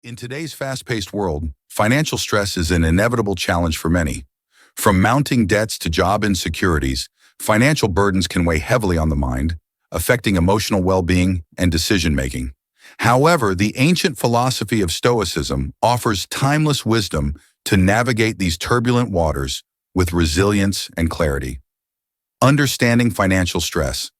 In today's fast-paced world, financial stress is an inevitable challenge for many. From mounting debts to job insecurities, financial burdens can weigh heavily on the mind, affecting emotional well-being and decision-making. However, the ancient philosophy of Stoicism offers timeless wisdom to navigate these turbulent waters with resilience and clarity. Understanding financial stress.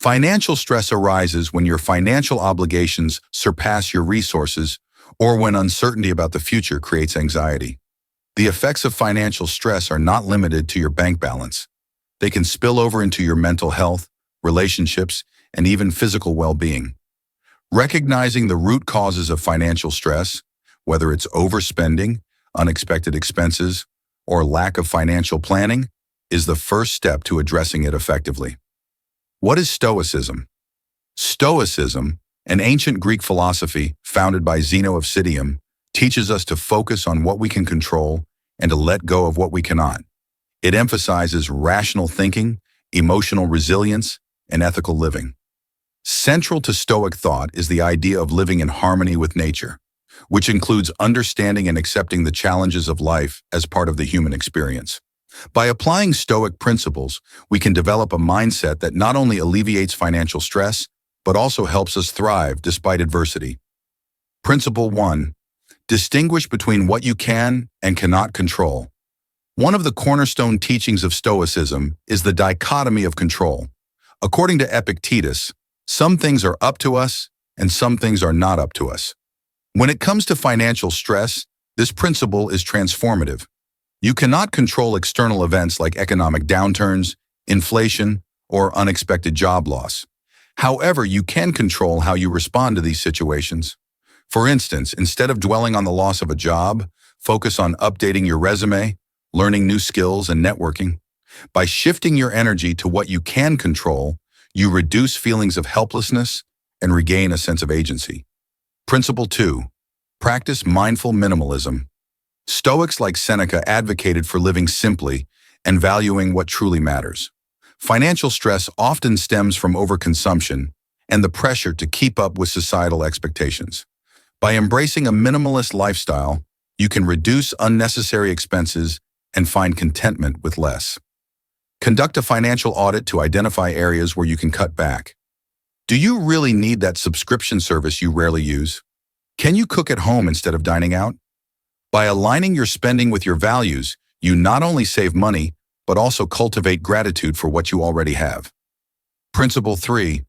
Financial stress arises when your financial obligations surpass your resources or when uncertainty about the future creates anxiety. The effects of financial stress are not limited to your bank balance. They can spill over into your mental health, relationships, and even physical well-being. Recognizing the root causes of financial stress, whether it's overspending, unexpected expenses, or lack of financial planning, is the first step to addressing it effectively. What is Stoicism? Stoicism, an ancient Greek philosophy founded by Zeno of Citium, teaches us to focus on what we can control and to let go of what we cannot. It emphasizes rational thinking, emotional resilience, and ethical living. Central to Stoic thought is the idea of living in harmony with nature, which includes understanding and accepting the challenges of life as part of the human experience. By applying Stoic principles, we can develop a mindset that not only alleviates financial stress, but also helps us thrive despite adversity. Principle 1. Distinguish between what you can and cannot control. One of the cornerstone teachings of Stoicism is the dichotomy of control. According to Epictetus, some things are up to us and some things are not up to us. When it comes to financial stress, this principle is transformative. You cannot control external events like economic downturns, inflation, or unexpected job loss. However, you can control how you respond to these situations. For instance, instead of dwelling on the loss of a job, focus on updating your resume, learning new skills, and networking. By shifting your energy to what you can control, you reduce feelings of helplessness and regain a sense of agency. Principle 2. Practice mindful minimalism. Stoics like Seneca advocated for living simply and valuing what truly matters. Financial stress often stems from overconsumption and the pressure to keep up with societal expectations. By embracing a minimalist lifestyle, you can reduce unnecessary expenses and find contentment with less. Conduct a financial audit to identify areas where you can cut back. Do you really need that subscription service you rarely use? Can you cook at home instead of dining out? By aligning your spending with your values, you not only save money, but also cultivate gratitude for what you already have. Principle 3.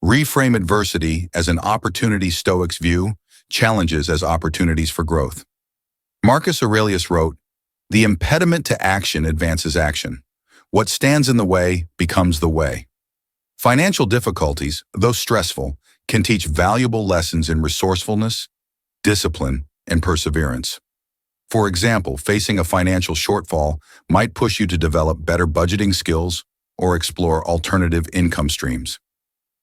Reframe adversity as an opportunity. Stoics view challenges as opportunities for growth. Marcus Aurelius wrote, "The impediment to action advances action. What stands in the way becomes the way." Financial difficulties, though stressful, can teach valuable lessons in resourcefulness, discipline, and perseverance. For example, facing a financial shortfall might push you to develop better budgeting skills or explore alternative income streams.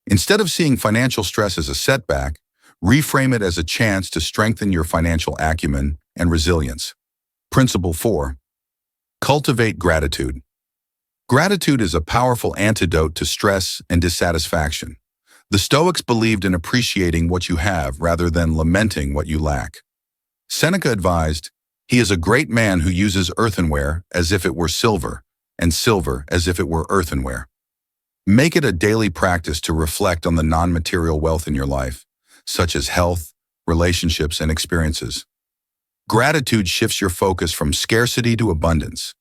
Instead of seeing financial stress as a setback, reframe it as a chance to strengthen your financial acumen and resilience. Principle 4. Cultivate gratitude. Gratitude is a powerful antidote to stress and dissatisfaction. The Stoics believed in appreciating what you have rather than lamenting what you lack. Seneca advised, "He is a great man who uses earthenware as if it were silver, and silver as if it were earthenware." Make it a daily practice to reflect on the non-material wealth in your life, such as health, relationships, and experiences. Gratitude shifts your focus from scarcity to abundance,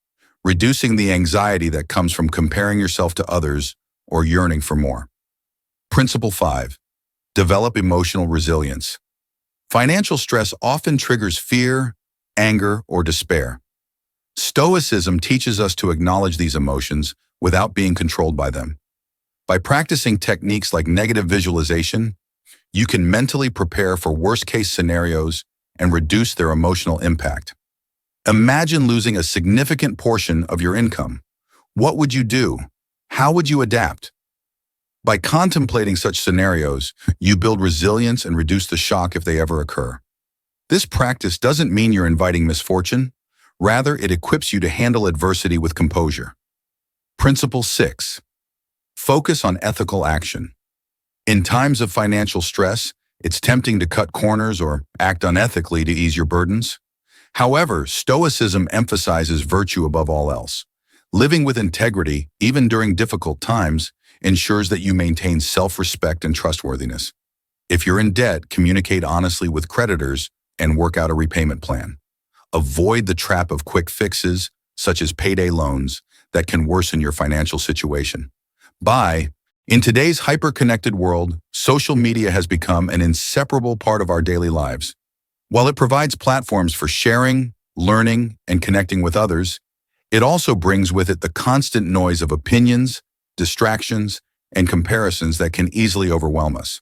reducing the anxiety that comes from comparing yourself to others or yearning for more. Principle 5. Develop emotional resilience. Financial stress often triggers fear, anger, or despair. Stoicism teaches us to acknowledge these emotions without being controlled by them. By practicing techniques like negative visualization, you can mentally prepare for worst-case scenarios and reduce their emotional impact. Imagine losing a significant portion of your income. What would you do? How would you adapt? By contemplating such scenarios, you build resilience and reduce the shock if they ever occur. This practice doesn't mean you're inviting misfortune. Rather, it equips you to handle adversity with composure. Principle 6. Focus on ethical action. In times of financial stress, It's tempting to cut corners or act unethically to ease your burdens. However, Stoicism emphasizes virtue above all else. Living with integrity, even during difficult times, ensures that you maintain self-respect and trustworthiness. If you're in debt, communicate honestly with creditors and work out a repayment plan. Avoid the trap of quick fixes, such as payday loans, that can worsen your financial situation. In today's hyper-connected world, social media has become an inseparable part of our daily lives. While it provides platforms for sharing, learning, and connecting with others, it also brings with it the constant noise of opinions, distractions, and comparisons that can easily overwhelm us.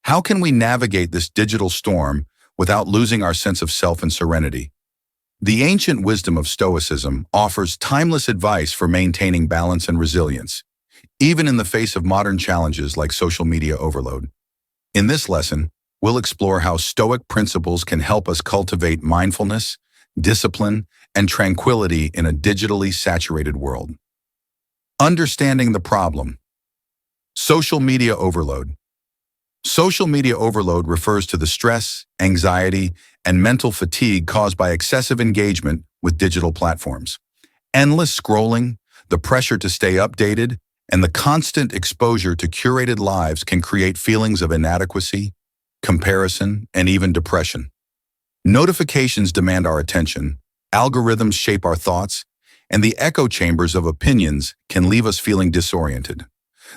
How can we navigate this digital storm without losing our sense of self and serenity? The ancient wisdom of Stoicism offers timeless advice for maintaining balance and resilience, even in the face of modern challenges like social media overload. In this lesson, we'll explore how Stoic principles can help us cultivate mindfulness, discipline, and tranquility in a digitally saturated world. Understanding the problem. Social media overload. Social media overload refers to the stress, anxiety, and mental fatigue caused by excessive engagement with digital platforms. Endless scrolling, the pressure to stay updated, and the constant exposure to curated lives can create feelings of inadequacy, comparison, and even depression. Notifications demand our attention, algorithms shape our thoughts, and the echo chambers of opinions can leave us feeling disoriented.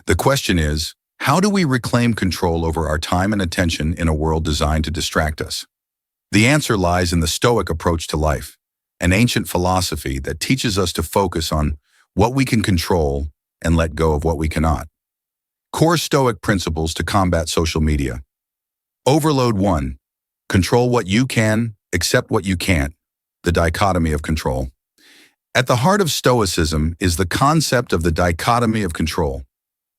The question is, how do we reclaim control over our time and attention in a world designed to distract us? The answer lies in the Stoic approach to life, an ancient philosophy that teaches us to focus on what we can control and let go of what we cannot. Core Stoic principles to combat social media. Overload 1. Control what you can, accept what you can't. The dichotomy of control. At the heart of Stoicism is the concept of the dichotomy of control.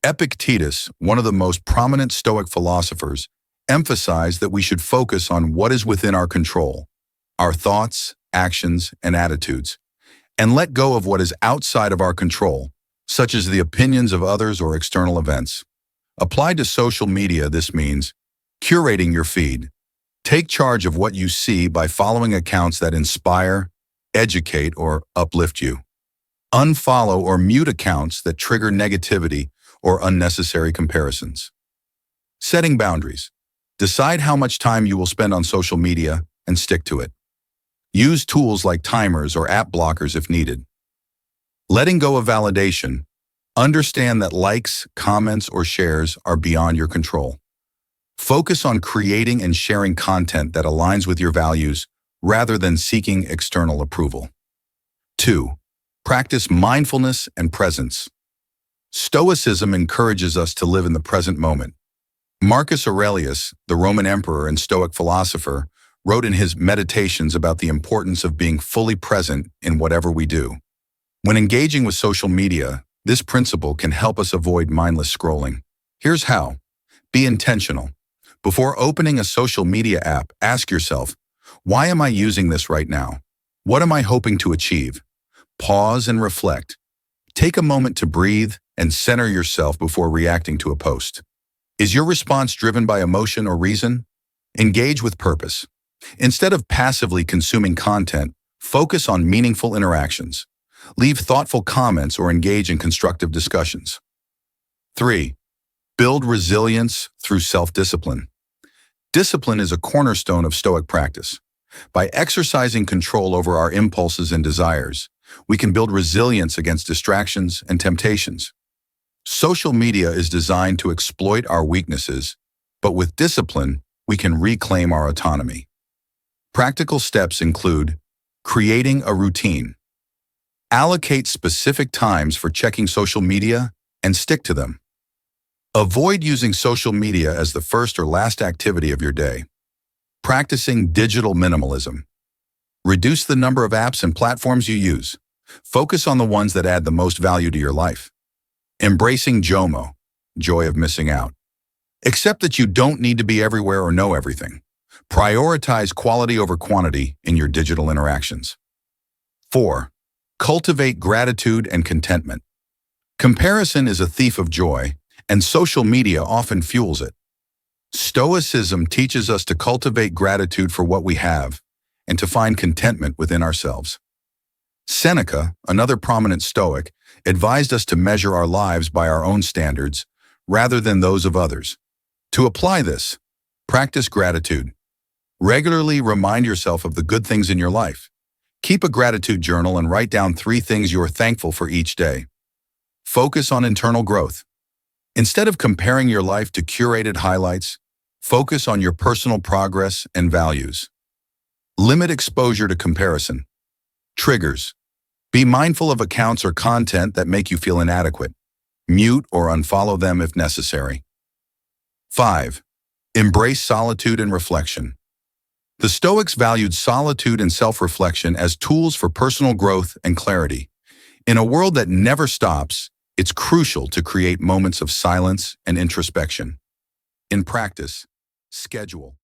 Epictetus, one of the most prominent Stoic philosophers, emphasized that we should focus on what is within our control, our thoughts, actions, and attitudes, and let go of what is outside of our control, such as the opinions of others or external events. Applied to social media, this means curating your feed. Take charge of what you see by following accounts that inspire, educate, or uplift you. Unfollow or mute accounts that trigger negativity or unnecessary comparisons. Setting boundaries. Decide how much time you will spend on social media and stick to it. Use tools like timers or app blockers if needed. Letting go of validation. Understand that likes, comments, or shares are beyond your control. Focus on creating and sharing content that aligns with your values rather than seeking external approval. 2. Practice mindfulness and presence. Stoicism encourages us to live in the present moment. Marcus Aurelius, the Roman emperor and Stoic philosopher, wrote in his Meditations about the importance of being fully present in whatever we do. When engaging with social media, this principle can help us avoid mindless scrolling. Here's how. Be intentional. Before opening a social media app, ask yourself, why am I using this right now? What am I hoping to achieve? Pause and reflect. Take a moment to breathe and center yourself before reacting to a post. Is your response driven by emotion or reason? Engage with purpose. Instead of passively consuming content, focus on meaningful interactions. Leave thoughtful comments or engage in constructive discussions. 3. Build resilience through self-discipline. Discipline is a cornerstone of Stoic practice. By exercising control over our impulses and desires, we can build resilience against distractions and temptations. Social media is designed to exploit our weaknesses, but with discipline, we can reclaim our autonomy. Practical steps include creating a routine. Allocate specific times for checking social media and stick to them. Avoid using social media as the first or last activity of your day. Practicing digital minimalism. Reduce the number of apps and platforms you use. Focus on the ones that add the most value to your life. Embracing JOMO, joy of missing out. Accept that you don't need to be everywhere or know everything. Prioritize quality over quantity in your digital interactions. 4. Cultivate gratitude and contentment. Comparison is a thief of joy, and social media often fuels it. Stoicism teaches us to cultivate gratitude for what we have and to find contentment within ourselves. Seneca, another prominent Stoic, advised us to measure our lives by our own standards rather than those of others. To apply this, practice gratitude. Regularly remind yourself of the good things in your life. Keep a gratitude journal and write down 3 things you are thankful for each day. Focus on internal growth. Instead of comparing your life to curated highlights, focus on your personal progress and values. Limit exposure to comparison. Triggers. Be mindful of accounts or content that make you feel inadequate. Mute or unfollow them if necessary. 5. Embrace solitude and reflection. The Stoics valued solitude and self-reflection as tools for personal growth and clarity. In a world that never stops, it's crucial to create moments of silence and introspection. In practice, schedule